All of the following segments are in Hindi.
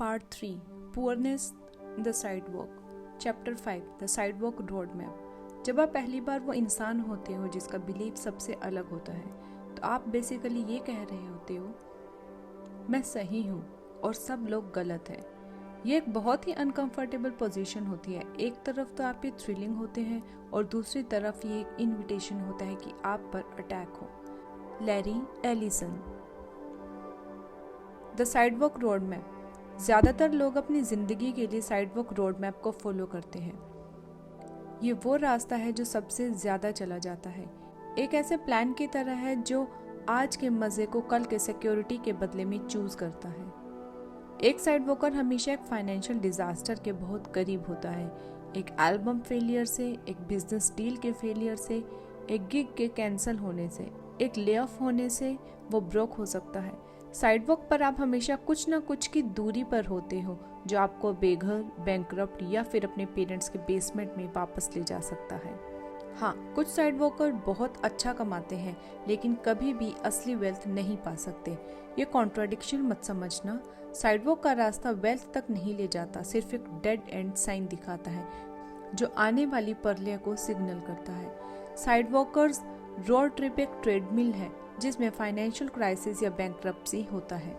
Part 3 Poorness the Sidewalk Chapter 5 The Sidewalk Roadmap। जब आप पहली बार वो इंसान होते हो जिसका बिलीफ सबसे अलग होता है, तो आप बेसिकली ये कह रहे होते हो, मैं सही हूँ और सब लोग गलत हैं। ये एक बहुत ही अनकंफर्टेबल पोजीशन होती है। एक तरफ तो आप ये थ्रिलिंग होते हैं और दूसरी तरफ ये एक इनविटेशन होता है कि आप पर अटैक हो। Larry Ellison. The sidewalk road map. ज़्यादातर लोग अपनी ज़िंदगी के लिए साइडवॉक रोड मैप को फॉलो करते हैं। ये वो रास्ता है जो सबसे ज़्यादा चला जाता है। एक ऐसे प्लान की तरह है जो आज के मज़े को कल के सिक्योरिटी के बदले में चूज़ करता है। एक साइडवॉकर हमेशा एक फाइनेंशियल डिज़ास्टर के बहुत करीब होता है। एक एल्बम फेलियर से, एक बिजनेस डील के फेलियर से, एक गिग के कैंसिल होने से, एक ले ऑफ होने से वो ब्रोक हो सकता है। साइडवॉक पर आप हमेशा कुछ ना कुछ की दूरी पर होते हो जो आपको बेघर, बैंकरप्ट या फिर अपने पेरेंट्स के बेसमेंट में वापस ले जा सकता है। हाँ, कुछ साइडवॉकर बहुत अच्छा कमाते हैं लेकिन कभी भी असली वेल्थ नहीं पा सकते। ये कॉन्ट्राडिक्शन मत समझना। साइडवॉक का रास्ता वेल्थ तक नहीं ले जाता, सिर्फ एक डेड एंड साइन दिखाता है जो आने वाली प्रलय को सिग्नल करता है। साइडवॉकर्स रोड ट्रिप एक ट्रेडमिल है जिसमें फाइनेंशियल क्राइसिस या बैंकरप्सी होता है।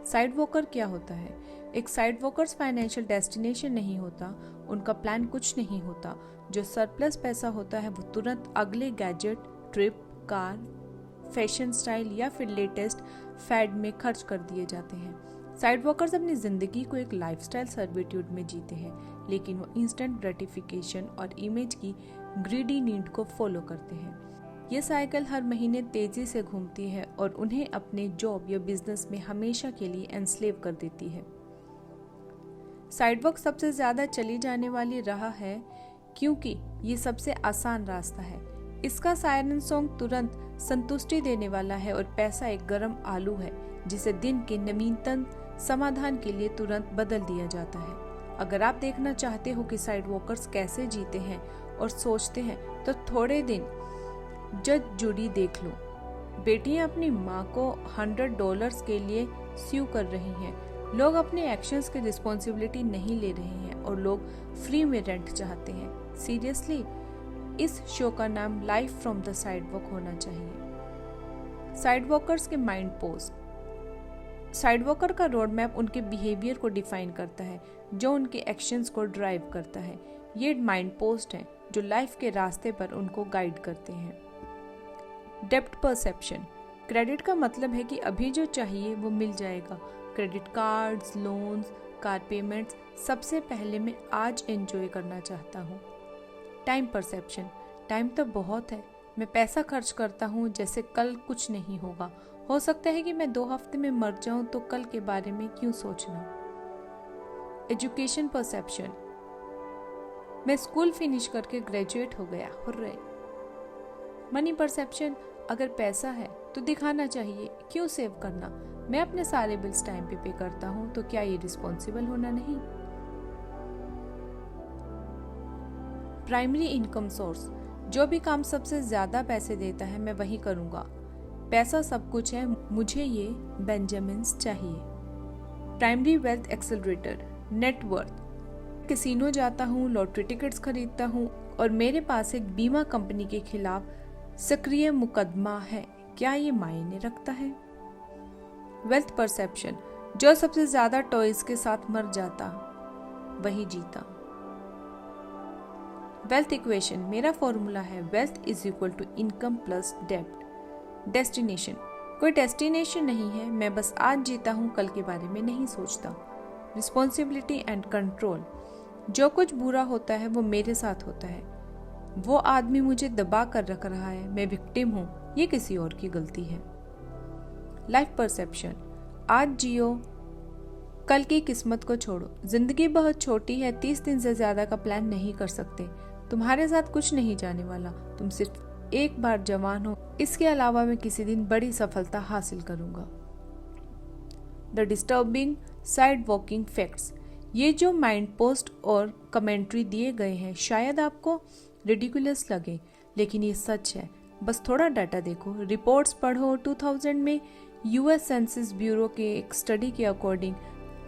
साइडवॉकर क्या होता है? एक साइडवॉकर्स फाइनेंशियल डेस्टिनेशन नहीं होता, उनका प्लान कुछ नहीं होता। जो सरप्लस पैसा होता है वो तुरंत अगले gadget, trip, car, fashion style या फिर लेटेस्ट फैड में खर्च कर दिए जाते हैं। साइडवॉकर्स अपनी जिंदगी को एक लाइफस्टाइल सर्विट्यूड में जीते हैं, लेकिन वो इंस्टेंट ग्रेटिफिकेशन और इमेज की ग्रीडी नीड को फॉलो करते हैं। ये साइकिल हर महीने तेजी से घूमती है और उन्हें अपने जॉब या बिजनेस में हमेशा के लिए एनस्लेव कर देती है। साइडवॉक सबसे ज्यादा चली जाने वाली राह है क्योंकि ये सबसे आसान रास्ता है। इसका सायरन सॉन्ग तुरंत संतुष्टि देने वाला है और पैसा एक गर्म आलू है जिसे दिन के नवीनतम समाधान के लिए तुरंत बदल दिया जाता है। अगर आप देखना चाहते हो कि साइडवॉकर्स कैसे जीते हैं और सोचते हैं, तो थोड़े दिन जज जूडी देख लो। बेटियां अपनी माँ को $100 के लिए स्यू कर रही हैं। लोग अपने एक्शंस की रिस्पॉन्सिबिलिटी नहीं ले रहे हैं और लोग फ्री में रेंट चाहते हैं। सीरियसली, इस शो का नाम लाइफ फ्रॉम द साइडवॉक होना चाहिए। साइडवॉकर्स के माइंड पोस्ट। साइडवॉकर का रोड मैप उनके बिहेवियर को डिफाइन करता है जो उनके एक्शंस को ड्राइव करता है। ये माइंड पोस्ट हैं जो लाइफ के रास्ते पर उनको गाइड करते हैं। डेब्ट परसेप्शन। क्रेडिट का मतलब है कि अभी जो चाहिए वो मिल जाएगा। Credit cards, loans, car payments, सबसे पहले मैं आज एंजॉय करना चाहता हूँ। Time perception. टाइम तो बहुत है, मैं पैसा खर्च करता हूँ जैसे कल कुछ नहीं होगा। हो सकता है कि मैं 2 हफ्ते में मर जाऊँ, तो कल के बारे में क्यों सोचना। Education perception. मैं स्कूल फिनिश करके ग्रेजुएट हो गया, हुर्रे। Money perception. अगर पैसा है तो दिखाना चाहिए, क्यों सेव करना। मैं अपने सारे बिल्स टाइम पे करता हूँ, तो क्या ये रिस्पॉन्सिबल होना नहीं। Primary income source. जो भी काम सबसे ज्यादा पैसे देता है मैं वही करूंगा। पैसा सब कुछ है, मुझे ये बेंजामिन्स चाहिए। Primary wealth accelerator. Net worth. Casino जाता हूँ, लॉटरी टिकट्स खरीदता हूँ और मेरे पास एक बीमा कंपनी के खिलाफ सक्रिय मुकदमा है। क्या ये मायने रखता है। Wealth perception. जो सबसे ज्यादा टॉयज के साथ मर जाता वही जीता। Wealth equation. मेरा फॉर्मूला है wealth is equal to income plus डेब्ट। डेस्टिनेशन। कोई डेस्टिनेशन नहीं है, मैं बस आज जीता हूँ, कल के बारे में नहीं सोचता। Responsibility and control. जो कुछ बुरा होता है वो मेरे साथ होता है। वो आदमी मुझे दबा कर रख रहा है, मैं विक्टिम हूँ, ये किसी और की गलती है। Life perception. आज जियो, कल की किस्मत को छोड़ो। जिंदगी बहुत छोटी है, 30 दिन से ज्यादा का प्लान नहीं कर सकते। तुम्हारे साथ कुछ नहीं जाने वाला, तुम सिर्फ एक बार जवान हो। इसके अलावा मैं किसी दिन बड़ी सफलता हासिल करूंगा। The disturbing side walking facts. ये जो माइंड पोस्ट और कमेंट्री दिए गए हैं शायद आपको रिडिकुलस लगे, लेकिन ये सच है। बस थोड़ा डाटा देखो, रिपोर्ट्स पढ़ो। 2000 में यूएस सेंसस ब्यूरो के एक स्टडी के अकॉर्डिंग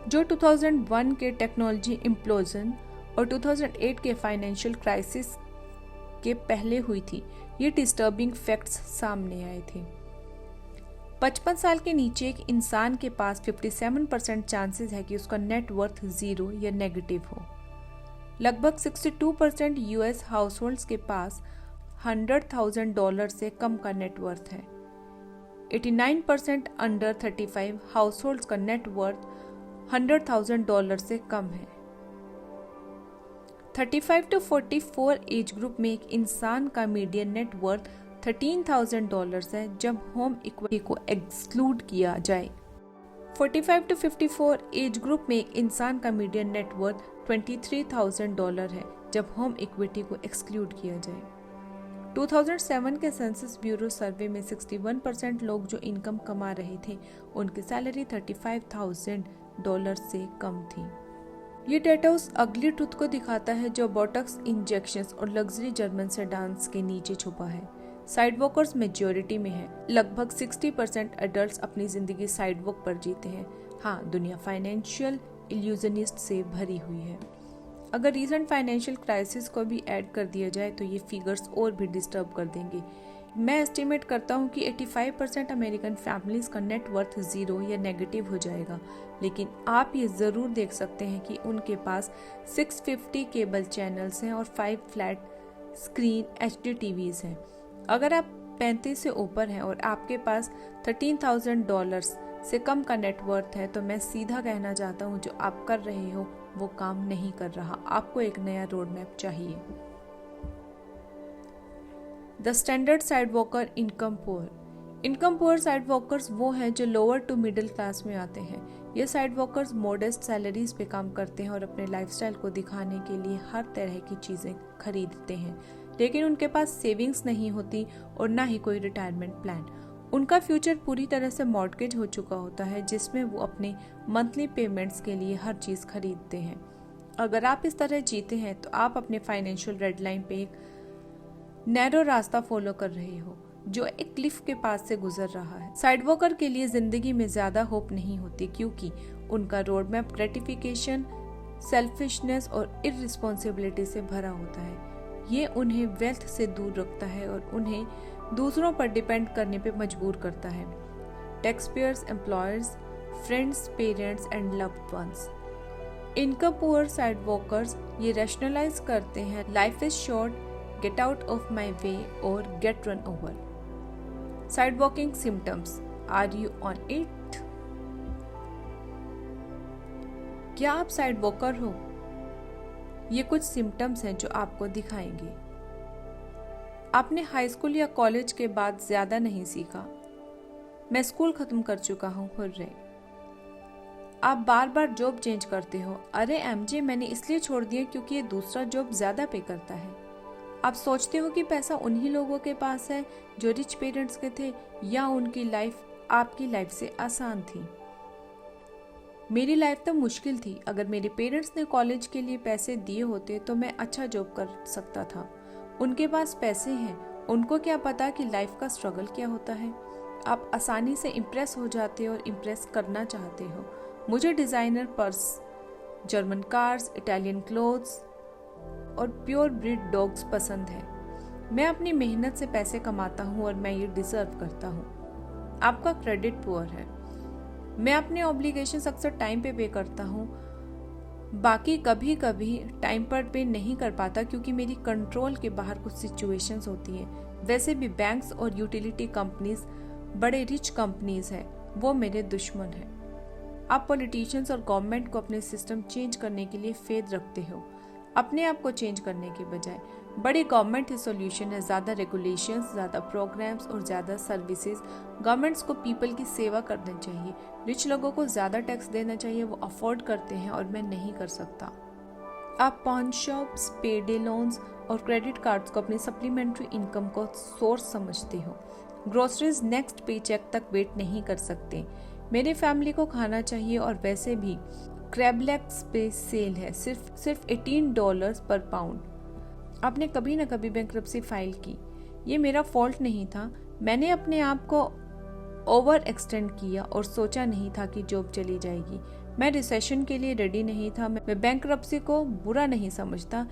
जो 2001 के टेक्नोलॉजी इम्प्लोजन और 2008 के फाइनेंशियल क्राइसिस के पहले हुई थी। ये डिस्टर्बिंग फैक्ट्स सामने आए थे। 55 साल के नीचे एक इंसान के पास 57% चांसेस है कि उसका नेट वर्थ जीरो या नेगेटिव हो। लगभग 62% यूएस हाउसहोल्ड्स के पास $100,000 से कम का नेट वर्थ है। 89% अंडर 35 हाउसहोल्ड्स का नेट वर्थ $100,000 से कम है। 35 to 44 एज ग्रुप में एक इंसान का मीडियन नेट वर्थ $13,000 है जब होम इक्विटी को एक्सक्लूड किया जाए। 45 to 54 एज ग्रुप में एक इंसान का मीडियन नेट वर्थ $23,000 है जब होम इक्विटी को एक्सक्लूड किया जाए। 2007 के सेंसस ब्यूरो सर्वे में 61% लोग जो इनकम कमा रहे थे उनकी सैलरी $35,000 से कम थी। ये डेटा उस अगली ट्रुथ को दिखाता है जो बोटॉक्स इंजेक्शंस और लग्जरी जर्मन सेडान्स के नीचे छुपा है। साइड वॉकर्स मेजॉरिटी में है। लगभग 60% एडल्ट्स अपनी जिंदगी साइड वॉक पर जीते हैं। हाँ, दुनिया फाइनेंशियल इल्यूजनिस्ट से भरी हुई है। अगर रीसेंट फाइनेंशियल क्राइसिस को भी ऐड कर दिया जाए तो ये फिगर्स और भी डिस्टर्ब कर देंगे। मैं एस्टिमेट करता हूँ कि 85% अमेरिकन फैमिलीज का नेट वर्थ जीरो या नेगेटिव हो जाएगा, लेकिन आप ये ज़रूर देख सकते हैं कि उनके पास 650 केबल चैनल्स हैं और 5 फ्लैट स्क्रीन HD टीवीज़ हैं। अगर आप 35 से ऊपर हैं और आपके पास $13,000 से कम का नेट वर्थ है तो मैं सीधा कहना चाहता हूँ जो आप कर रहे हो वो काम नहीं कर रहा। आपको एक नया रोड मैप चाहिए। The standard side walker income poor side walkers वो हैं जो लोअर टू मिडिल क्लास में आते हैं। ये साइड वॉकर्स मॉडेस्ट सैलरीज पे काम करते हैं और अपने लाइफस्टाइल को दिखाने के लिए हर तरह की चीज़ें खरीदते हैं, लेकिन उनके पास सेविंग्स नहीं होती और ना ही कोई रिटायरमेंट प्लान। उनका फ्यूचर पूरी तरह से मॉर्टगेज हो चुका होता है जिसमें वो अपने मंथली पेमेंट्स के लिए हर चीज़ खरीदते हैं। अगर आप इस तरह जीते हैं तो आप अपने फाइनेंशियल रेड लाइन पे एक नैरो रास्ता फॉलो कर रहे हो जो एक क्लिफ के पास से गुजर रहा है। साइड वॉकर के लिए जिंदगी में ज्यादा होप नहीं होती क्योंकि उनका रोड मैप ग्रेटिफिकेशन, सेल्फिशनेस और इररिस्पॉन्सिबिलिटी से भरा होता है। ये उन्हें वेल्थ से दूर रखता है और उन्हें दूसरों पर डिपेंड करने पे मजबूर करता है। Taxpayers, employers, friends, parents and loved ones. Income poor sidewalkers ये रैशनलाइज करते हैं life is short, get out of my way और get run over. Sidewalking symptoms, are you on it? क्या आप साइड वॉकर हो? ये कुछ सिम्टम्स हैं जो आपको दिखाएंगे। आपने हाई स्कूल या कॉलेज के बाद ज्यादा नहीं सीखा। मैं स्कूल खत्म कर चुका हूँ, हुर्रे। आप बार बार जॉब चेंज करते हो। अरे MJ, मैंने इसलिए छोड़ दिया क्योंकि ये दूसरा जॉब ज्यादा पे करता है। आप सोचते हो कि पैसा उन्हीं लोगों के पास है जो रिच पेरेंट्स के थे या उनकी लाइफ आपकी लाइफ से आसान थी। मेरी लाइफ तो मुश्किल थी। अगर मेरे पेरेंट्स ने कॉलेज के लिए पैसे दिए होते तो मैं अच्छा जॉब कर सकता था। उनके पास पैसे हैं, उनको क्या पता कि लाइफ का स्ट्रगल क्या होता है। आप आसानी से इम्प्रेस हो जाते हो और इम्प्रेस करना चाहते हो। मुझे designer purse, German cars, Italian clothes और प्योर ब्रीड डॉग्स पसंद है। मैं अपनी मेहनत से पैसे कमाता हूँ और मैं ये डिजर्व करता हूँ। आपका क्रेडिट पुअर है। मैं अपने ऑब्लिगेशंस अक्सर टाइम पे करता हूँ, बाकी कभी कभी टाइम पर पे नहीं कर पाता क्योंकि मेरी कंट्रोल के बाहर कुछ सिचुएशंस होती हैं। वैसे भी बैंक्स और यूटिलिटी कंपनीज बड़े रिच कंपनीज हैं, वो मेरे दुश्मन हैं। आप पॉलिटिशियंस और गवर्नमेंट को अपने सिस्टम चेंज करने के लिए फेथ रखते हो, अपने आप को चेंज करने के बजाय। बड़ी गवर्नमेंट ही सोल्यूशन है। ज़्यादा रेगुलेशंस, ज़्यादा प्रोग्राम्स और ज़्यादा सर्विसेज। गवर्नमेंट्स को पीपल की सेवा करनी चाहिए। रिच लोगों को ज़्यादा टैक्स देना चाहिए, वो अफोर्ड करते हैं और मैं नहीं कर सकता। आप पॉन शॉप्स, पेडे लोन्स और क्रेडिट कार्ड्स को अपनी सप्लीमेंट्री इनकम को सोर्स समझते हो। ग्रोसरीज नेक्स्ट पे चेक तक वेट नहीं कर सकते। मेरे फैमिली को खाना चाहिए और वैसे भी क्रैबलेक्स पे सेल है सिर्फ $18 पर पाउंड। आपने कभी ना कभी बैंक्रप्सी फाइल की। ये मेरा फॉल्ट नहीं था। मैंने अपने आप को ओवर एक्सटेंड किया और सोचा नहीं था कि जॉब चली जाएगी। मैं रिसेशन के लिए रेडी नहीं था। मैं बैंकरप्सी को बुरा नहीं समझता।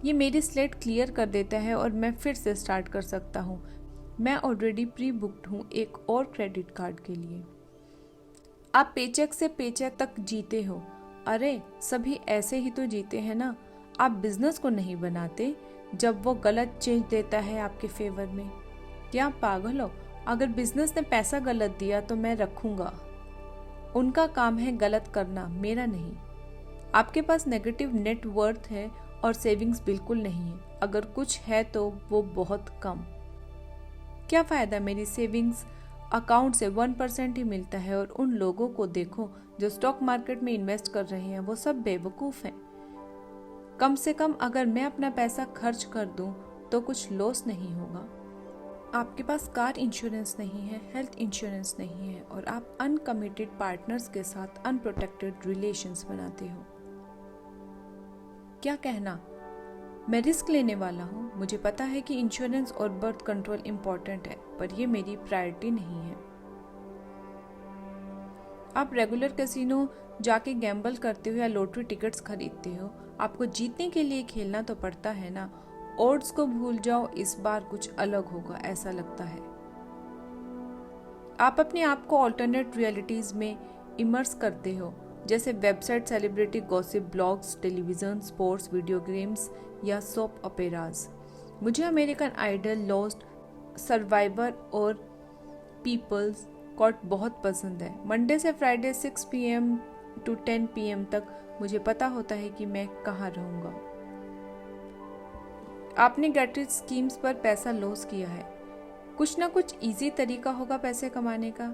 ये मेरी स्लेट क्लियर कर देता है और मैं फिर से स्टार्ट कर सकता हूँ। मैं ऑलरेडी प्री बुक्ड हूँ एक और क्रेडिट कार्ड के लिए। आप पेचेक से पेचेक तक जीते हो। अरे सभी ऐसे ही तो जीते हैं ना। आप बिजनेस को नहीं बनाते जब वो गलत चेंज देता है आपके फेवर में। क्या आप पागल हो? अगर बिजनेस ने पैसा गलत दिया तो मैं रखूंगा। उनका काम है गलत करना, मेरा नहीं। आपके पास नेगेटिव नेट वर्थ है और सेविंग्स बिल्कुल नहीं है। अगर कुछ है तो वो बहुत कम। क्या फायदा? मेरी सेविंग्स अकाउंट से 1% ही मिलता है और उन लोगों को देखो जो स्टॉक मार्केट में इन्वेस्ट कर रहे हैं, वो सब बेवकूफ हैं। कम से कम अगर मैं अपना पैसा खर्च कर दूं तो कुछ लॉस नहीं होगा। आपके पास कार इंश्योरेंस नहीं है, हेल्थ इंश्योरेंस नहीं है और आप अनकमिटेड पार्टनर्स के साथ अनप्रोटेक्टेड रिलेशंस बनाते हो। क्या कहना? मैं रिस्क लेने वाला हूँ। मुझे पता है कि इंश्योरेंस और बर्थ कंट्रोल इम्पोर्टेंट है, पर यह मेरी प्रायोरिटी नहीं है। आप रेगुलर कैसीनो जाके गैम्बल करते हो या लॉटरी टिकट्स खरीदते हो। आपको जीतने के लिए खेलना तो पड़ता है ना। ऑड्स को भूल जाओ, इस बार कुछ अलग होगा ऐसा लगता है। आप अपने आप को ऑल्टरनेट रियलिटीज में इमर्स करते हो, जैसे website, celebrity gossip, blogs, television, sports, video games या सोप ओपेराज। मुझे अमेरिकन आइडल, लॉस्ट, सर्वाइवर और पीपल्स कॉट बहुत पसंद है। मंडे से फ्राइडे 6 PM to 10 PM तक मुझे पता होता है कि मैं कहाँ रहूँगा। आपने गैटरिज स्कीम्स पर पैसा लॉस किया है। कुछ ना कुछ इजी तरीका होगा पैसे कमाने का।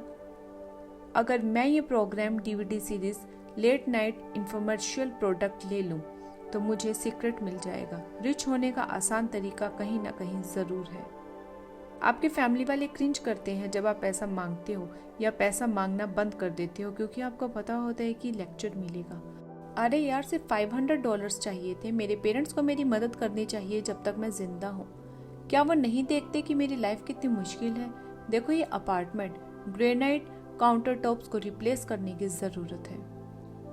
अगर मैं ये programme, DVD series, late night infomercial product ले लूं तो मुझे सीक्रेट मिल जाएगा। रिच होने का आसान तरीका कहीं ना कहीं जरूर है। आपके फैमिली वाले क्रिंज करते हैं जब आप पैसा मांगते हो या पैसा मांगना बंद कर देते हो, क्योंकि आपको पता होता है कि लेक्चर मिलेगा। अरे यार, सिर्फ $500 चाहिए थे। मेरे पेरेंट्स को मेरी मदद करनी चाहिए जब तक मैं जिंदा हूँ। क्या वो नहीं देखते कि मेरी लाइफ कितनी मुश्किल है? देखो ये अपार्टमेंट, ग्रेनाइट काउंटर टॉप्स को रिप्लेस करने की जरूरत है।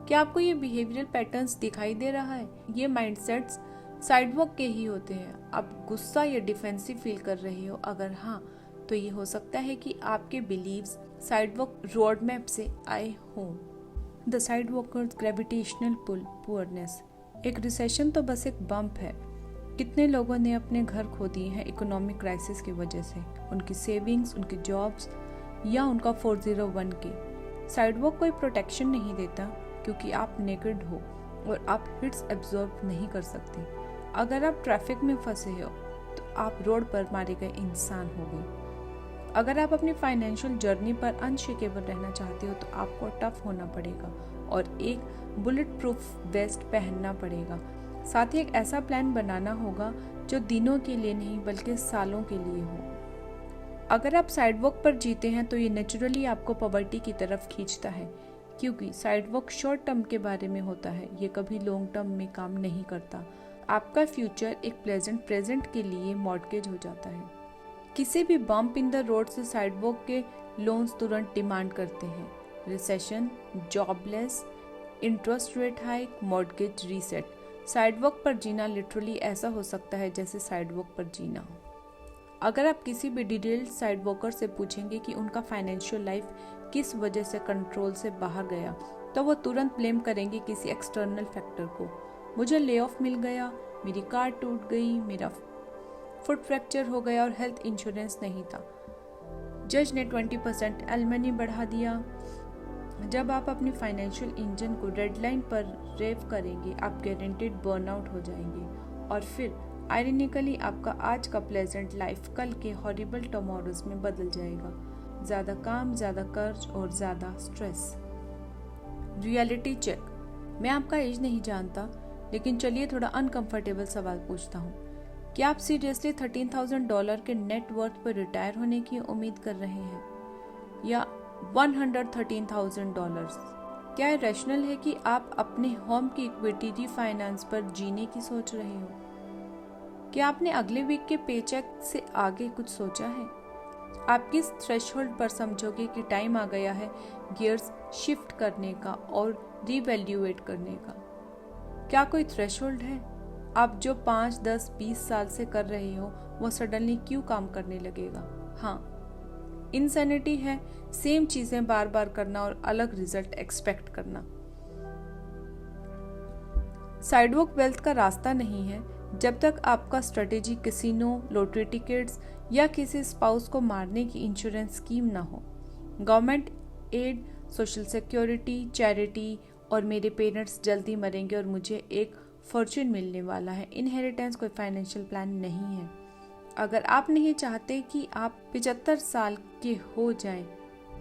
क्या आपको ये बिहेवियरल पैटर्न्स दिखाई दे रहा है? ये माइंडसेट्स साइडवॉक के ही होते हैं। आप गुस्सा या डिफेंसिव फील कर रहे हो? अगर हाँ, तो ये हो सकता है कि आपके बिलीव्स साइडवॉक रोड मैप से आए हों। The sidewalkers gravitational pull, poorness. एक रिसेशन तो बस एक बम्प है। कितने लोगों ने अपने घर खो दिए हैं इकोनॉमिक क्राइसिस की वजह से, उनकी सेविंग्स, उनकी जॉब्स या उनका 401k। साइडवॉक कोई प्रोटेक्शन नहीं देता क्योंकि आप नेकेड हो और आप हिट्स एब्जॉर्ब नहीं कर सकते। अगर आप ट्रैफिक में फंसे हो तो आप रोड पर मारे गए इंसान हो गए। अगर आप अपनी फाइनेंशियल जर्नी पर अनशेकेबल रहना चाहते हो तो आपको टफ होना पड़ेगा और एक बुलेट प्रूफ वेस्ट पहनना पड़ेगा। साथ ही एक ऐसा प्लान बनाना होगा जो दिनों के लिए नहीं बल्कि सालों के लिए हो। अगर आप साइडवॉक पर जीते हैं तो ये नेचुरली आपको पॉवर्टी की तरफ खींचता है, क्योंकि साइडवॉक शॉर्ट टर्म के बारे में होता है, ये कभी लॉन्ग टर्म में काम नहीं करता। आपका फ्यूचर एक प्लेजेंट प्रेजेंट के लिए मॉर्टगेज हो जाता है। किसी भी बम्प इन द रोड से साइडवॉक के लोन्स तुरंत डिमांड करते हैं। Recession, jobless, interest rate hike, mortgage reset. Sidewalk पर जीना लिटरली ऐसा हो सकता है जैसे साइडवॉक पर जीना हो। अगर आप किसी भी डिटेल्ड साइडवॉकर से पूछेंगे कि उनका फाइनेंशियल लाइफ किस वजह से कंट्रोल से बाहर गया, तो वो तुरंत ब्लेम करेंगे किसी एक्सटर्नल फैक्टर को। मुझे ले ऑफ मिल गया, मेरी कार टूट गई, मेरा फुट फ्रैक्चर हो गया और हेल्थ इंश्योरेंस नहीं था। जज ने 20% एलिमनी बढ़ा दिया। जब आप अपनी फाइनेंशियल इंजन को डेडलाइन पर रेव करेंगे, आप गारंटेड बर्नआउट हो जाएंगे और फिर आयरनिकली आपका आज का प्लेजेंट लाइफ कल के हॉरिबल टुमारोज में बदल जाएगा। ज़्यादा काम, ज़्यादा कर्ज और ज़्यादा स्ट्रेस। Reality check. मैं आपका एज नहीं जानता, लेकिन चलिए थोड़ा अनकंफर्टेबल सवाल पूछता हूँ। क्या आप सीरियसली $13,000 के नेट वर्थ पर रिटायर होने की उम्मीद कर रहे हैं, या $113,000? क्या ये रैशनल है कि आप अपने होम की इक्विटी रीफाइनेंस पर जीने की सोच रहे हो? क्या आपने अगले वीक के पेचेक से आगे कुछ सोचा है? आप किस थ्रेशोल्ड पर समझोगे कि टाइम आ गया है गियर्स शिफ्ट करने का और रिवैल्यूएट करने का? क्या कोई थ्रेशोल्ड है? आप जो 5, 10, 20 साल से कर रहे हो वो सडनली क्यों काम करने लगेगा? हाँ, इंसैनिटी है सेम चीजें बार बार करना और अलग रिजल्ट एक्सपेक्ट करना। साइडवॉक वेल्थ का रास्ता नहीं है जब तक आपका स्ट्रेटेजी कैसीनो, लॉटरी टिकट्स या किसी स्पाउस को मारने की इंश्योरेंस स्कीम ना हो। Government aid, social security, charity और मेरे पेरेंट्स जल्दी मरेंगे और मुझे एक फॉर्च्यून मिलने वाला है, इनहेरिटेंस कोई फाइनेंशियल प्लान नहीं है। अगर आप नहीं चाहते कि आप 75 साल के हो जाएं,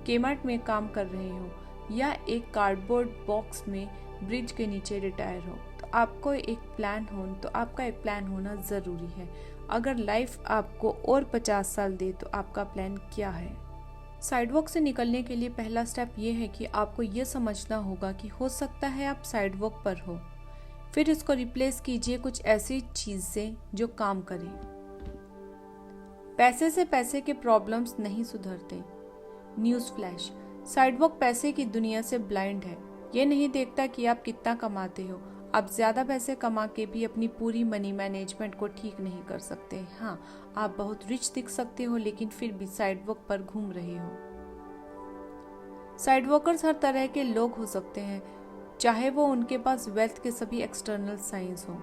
केमार्ट में काम कर रहे हो या एक कार्डबोर्ड बॉक्स में ब्रिज के नीचे रिटायर हो, तो आपका एक प्लान होना ज़रूरी है। अगर लाइफ आपको और 50 साल दे तो आपका प्लान क्या है? साइडवॉक से निकलने के लिए पहला स्टेप ये है कि आपको ये समझना होगा कि हो सकता है आप साइडवॉक पर हो। फिर इसको रिप्लेस कीजिए कुछ ऐसी चीज से जो काम करे। पैसे से पैसे के प्रॉब्लम्स नहीं सुधरते। न्यूज़ फ्लैश, साइडवॉक पैसे की दुनिया से ब्लाइंड है। ये नहीं देखता कि आप कितना कमाते हो। आप ज्यादा पैसे कमा के भी अपनी पूरी मनी मैनेजमेंट को ठीक नहीं कर सकते। हाँ, आप बहुत रिच दिख सकते हो लेकिन फिर भी साइडवॉक पर घूम रहे हो। साइडवॉकर्स हर तरह के लोग हो सकते हैं, चाहे वो उनके पास वेल्थ के सभी एक्सटर्नल साइंस हो।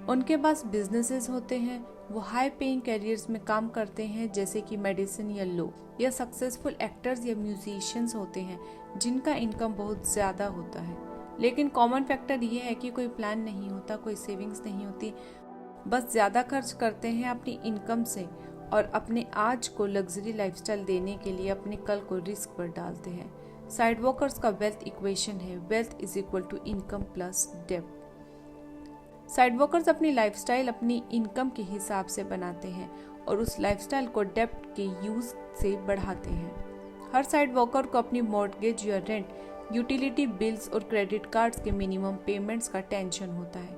उनके पास बिजनेसेस होते हैं, वो हाई पेइंग कैरियर्स में काम करते हैं जैसे कि मेडिसिन या लॉ, या सक्सेसफुल एक्टर्स या म्यूजिशियंस होते हैं जिनका इनकम बहुत ज़्यादा होता है। लेकिन कॉमन फैक्टर ये है कि कोई प्लान नहीं होता, कोई सेविंग्स नहीं होती, बस ज़्यादा खर्च करते हैं अपनी इनकम से और अपने आज को लग्जरी लाइफस्टाइल देने के लिए अपने कल को रिस्क पर डालते हैं। साइडवॉकर्स का वेल्थ इक्वेशन है wealth is equal to income plus डेब्ट। साइडवॉकर्स अपनी लाइफस्टाइल अपनी इनकम के हिसाब से बनाते हैं और उस लाइफस्टाइल को डेब्ट के यूज से बढ़ाते हैं। हर साइडवॉकर को अपनी मॉर्टगेज या रेंट, यूटिलिटी बिल्स और क्रेडिट कार्ड्स के मिनिमम पेमेंट्स का टेंशन होता है।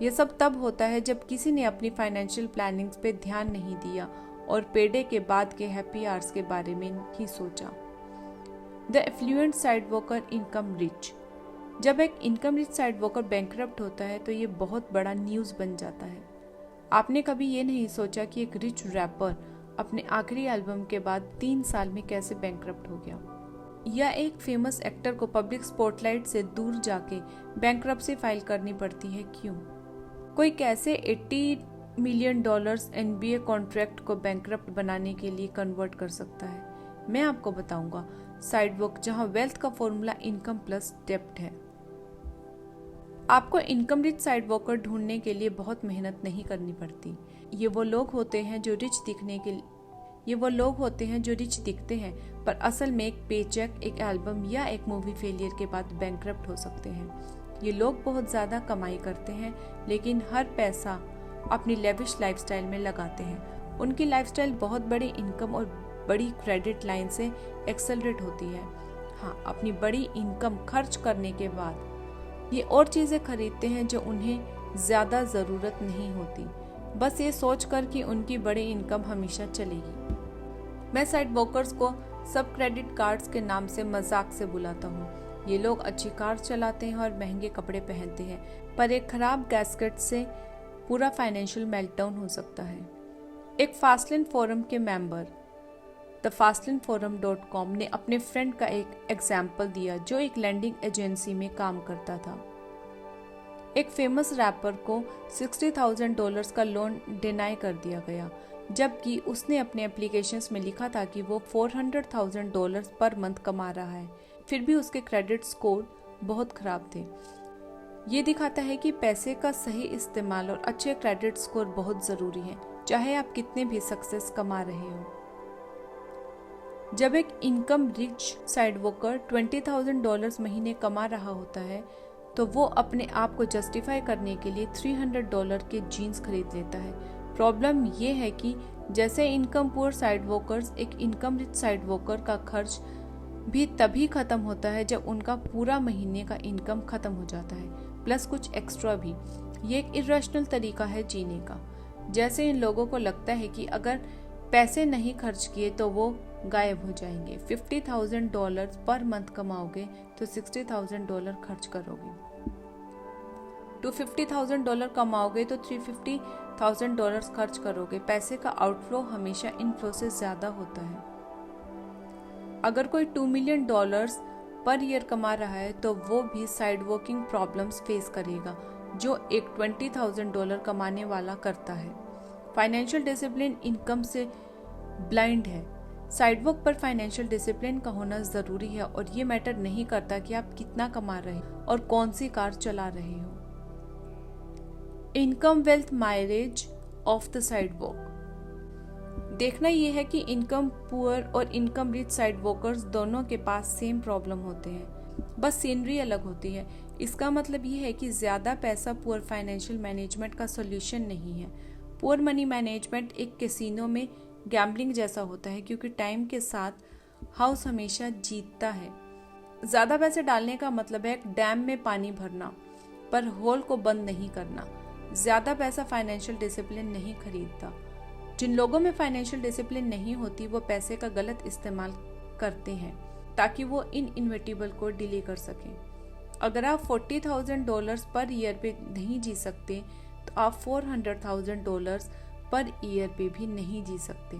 ये सब तब होता है जब किसी ने अपनी फाइनेंशियल प्लानिंग्स पे ध्यान नहीं दिया और पेडे के बाद के हैप्पी आवर्स के बारे में ही सोचा। The affluent sidewalker income rich. जब एक इनकम रिच साइडवॉकर बैंकरप्ट होता है तो ये बहुत बड़ा न्यूज़ बन जाता है। आपने कभी ये नहीं सोचा कि एक रिच रैपर अपने आखिरी एल्बम के बाद 3 साल में कैसे बैंकरप्ट हो गया, या एक फेमस एक्टर को पब्लिक स्पॉटलाइट से दूर जाके बैंकरप्सी फाइल करनी पड़ती है, क्यों? कोई कैसे $80 मिलियन NBA कॉन्ट्रैक्ट को बैंकरप्ट बनाने के लिए कन्वर्ट कर सकता है? मैं आपको बताऊंगा। साइडवॉक, जहां वेल्थ का फॉर्मूला इनकम प्लस डेब्ट है। आपको इनकम रिच साइडवॉकर ढूंढने के लिए बहुत मेहनत नहीं करनी पड़ती। ये वो लोग होते हैं जो रिच दिखते हैं पर असल में एक पेचेक, एक एल्बम या एक मूवी फेलियर के बाद बैंकरप्ट हो सकते हैं। ये लोग बहुत ज़्यादा कमाई करते हैं लेकिन हर पैसा अपनी लेविश लाइफस्टाइल में लगाते हैं। उनकी लाइफस्टाइल बहुत बड़ी इनकम और बड़ी क्रेडिट लाइन से एक्सेलरेट होती है। हाँ, अपनी बड़ी इनकम खर्च करने के बाद ये और चीज़ें खरीदते हैं जो उन्हें ज़्यादा ज़रूरत नहीं होती, बस ये सोचकर कि उनकी बड़ी इनकम हमेशा चलेगी। मैं साइडवॉकर्स को सब क्रेडिट कार्ड्स के नाम से मजाक से बुलाता हूँ। ये लोग अच्छी कार चलाते हैं और महंगे कपड़े पहनते हैं, पर एक खराब गैस्केट से पूरा फाइनेंशियल मेल्टडाउन हो सकता है। एक फास्टलैंड फोरम के मेंबर thefastlandforum.com ने अपने फ्रेंड का एक एग्जाम्पल दिया जो एक लैंडिंग एजेंसी में काम करता था। एक फेमस रैपर को $60,000 का लोन डिनाई कर दिया गया, जबकि उसने अपने एप्लीकेशंस में लिखा था कि वो $400,000 पर मंथ कमा रहा है। फिर भी उसके क्रेडिट स्कोर बहुत खराब थे। ये दिखाता है कि पैसे का सही इस्तेमाल और अच्छे क्रेडिट स्कोर बहुत ज़रूरी है, चाहे आप कितने भी सक्सेस कमा रहे हो। जब एक इनकम रिच साइडवॉकर $20,000 महीने कमा रहा होता है तो वो अपने आप को जस्टिफाई करने के लिए $300 के जीन्स खरीद लेता है। प्रॉब्लम ये है कि जैसे इनकम पुअर साइडवॉकर्स, एक इनकम रिच साइडवॉकर का खर्च भी तभी खत्म होता है जब उनका पूरा महीने का इनकम खत्म हो जाता है, प्लस कुछ एक्स्ट्रा भी। ये एक इरेशनल तरीका है जीने का। जैसे इन लोगों को लगता है कि अगर पैसे नहीं खर्च किए तो वो गायब हो जाएंगे। $50,000 पर मंथ कमाओगे तो $60,000 खर्च करोगे। $250,000 कमाओगे तो $350,000 खर्च करोगे। पैसे का आउटफ्लो हमेशा इनफ्लो से ज्यादा होता है। अगर कोई $2 मिलियन पर ईयर कमा रहा है तो वो भी साइड वर्किंग प्रॉब्लम्स फेस करेगा जो एक $20,000 कमाने वाला करता है। फाइनेंशियल डिसिप्लिन इनकम से ब्लाइंड है। साइड वर्क पर फाइनेंशियल डिसिप्लिन का होना जरूरी है और ये मैटर नहीं करता कि आप कितना कमा रहे हो और कौन सी कार चला रहे हो। Income wealth mileage of the side work. देखना यह है कि इनकम पुअर और इनकम रिच साइड वर्कर्स दोनों के पास सेम प्रॉब्लम होते हैं, बस सीनरी अलग होती है। इसका मतलब यह है कि ज्यादा पैसा पुअर फाइनेंशियल मैनेजमेंट का सोल्यूशन नहीं है। पुअर मनी मैनेजमेंट एक कैसीनो में गैम्बलिंग जैसा होता है, क्योंकि टाइम के साथ हाउस हमेशा जीतता है। ज्यादा पैसे डालने का मतलब है डैम में पानी भरना पर होल को बंद नहीं करना। ज्यादा पैसा फाइनेंशियल डिसिप्लिन नहीं खरीदता। जिन लोगों में फाइनेंशियल डिसिप्लिन नहीं होती वो पैसे का गलत इस्तेमाल करते हैं ताकि वो इन इन्वेटिबल को डिले कर सकें। अगर आप $40,000 पर ईयर पे नहीं जी सकते तो आप $400,000 पर ईयर पे भी नहीं जी सकते।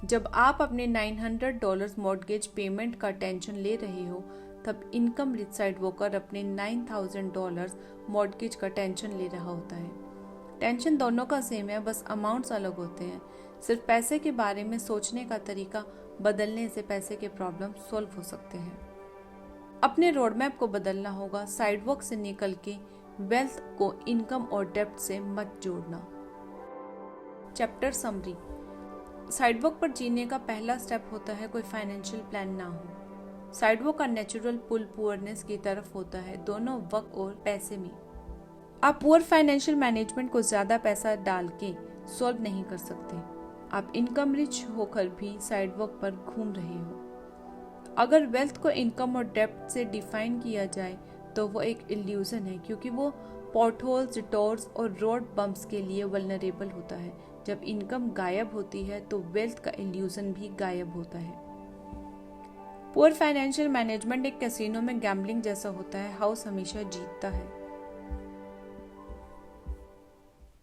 जब आप अपने $900 मॉर्गेज पेमेंट का टेंशन ले रहे हो तब इनकम रिच साइड वर्कर अपने $9,000 मॉर्गेज का टेंशन ले रहा होता है। टेंशन दोनों का सेम है, बस अमाउंट्स अलग होते हैं। सिर्फ पैसे के बारे में सोचने का तरीका बदलने से पैसे के प्रॉब्लम सॉल्व हो सकते हैं। अपने रोड मैप को बदलना होगा। साइड वर्क से निकल के वेल्थ को इनकम और डेब्ट से मत जोड़ना। Chapter summary. साइड वर्क पर जीने का पहला स्टेप होता है कोई फाइनेंशियल प्लान ना हो। साइड वर्क का नेचुरल पुल पुअरनेस की तरफ होता है, दोनों वक्त और पैसे में। आप पुअर फाइनेंशियल मैनेजमेंट को ज्यादा पैसा डाल के सॉल्व नहीं कर सकते। आप इनकम रिच होकर भी साइड वर्क पर घूम रहे हो। अगर वेल्थ को इनकम और डेब्ट से डिफाइन किया जाए तो वो एक इल्यूजन है, क्योंकि वो पॉटहोल्स, डिटोर्स और रोड बम्प्स के लिए वल्नरेबल होता है। जब इनकम गायब होती है तो वेल्थ का इल्यूजन भी गायब होता है। पुअर फाइनेंशियल मैनेजमेंट एक कैसीनो में गैम्बलिंग जैसा होता है, हाउस हमेशा जीतता है।